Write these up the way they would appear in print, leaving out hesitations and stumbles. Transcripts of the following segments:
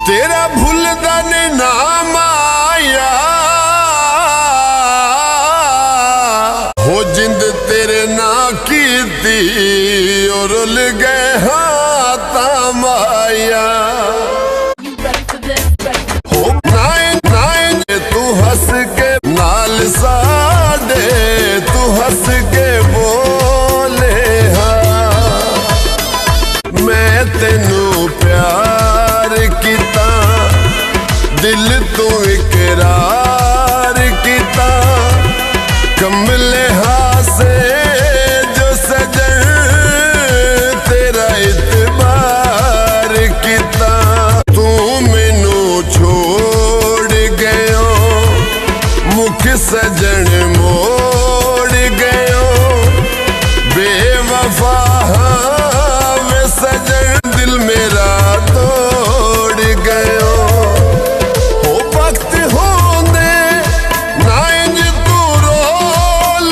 तेरा भुलदा ने नाम आया हो जिंद तेरे ना कीती और रुल गए हाथ माया हो नाइन तू हंस के नाल साडे तू हंस के बोले हाँ मैं तेनू प्यार किता दिल तू इकरार किता कमले हासे जो सजन तेरा इतबार किता तू मैनू छोड़ गयो मुख सजन मोड़ गयो बेवफा वे सजन दिल मेरा तोड़ गयो हो वक्त होंदे ना इंज तू रो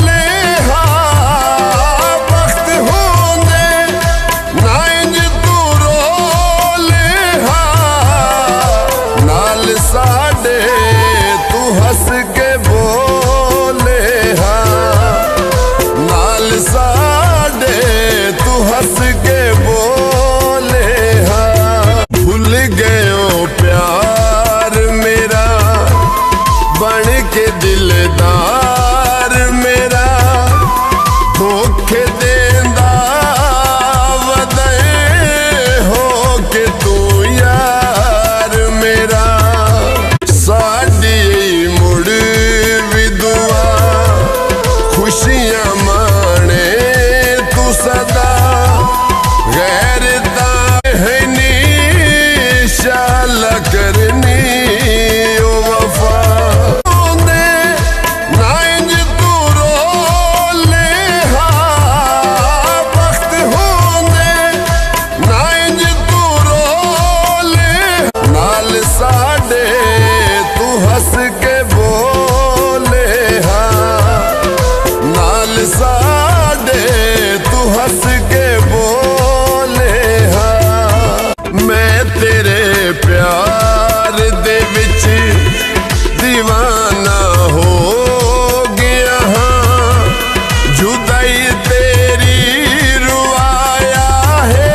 ले हाँ वक्त होंदे ना इंज तू रो ले हाँ नाल साडे तू हंस के बोले हाँ नाल साडे तू हंस के बोले हाँ भूल गयो प्यार मेरा बन के दिलदार मेरा धोखे देंदा वदे हो के तू यार मेरा साडी मुड़ भी दुआ खुशियां माने तू सदा गैर है नी शाल करनी ओ वफा होंदे ना इंज तू रो ले हाँ वक्त होंदे ना इंज तू रो ले नाल साडे तू हंस के बोले हाँ नाल साडे तू हंस के बोले हाँ मैं तेरे प्यार दे विच दीवाना हो गया हाँ जुदाई तेरी रुआया है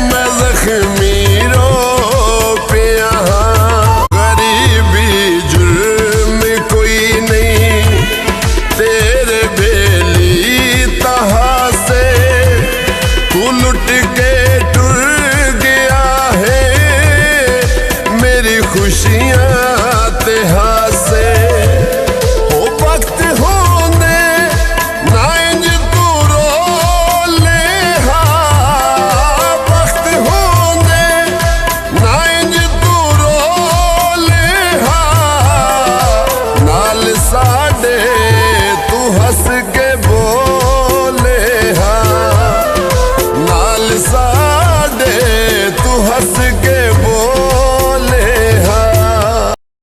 मैं जख्मी रो पिया हाँ गरीबी जुर्म कोई नहीं तेरे बेली तहा से तू लुट के टुर गया है मेरी खुशियां ते हाँ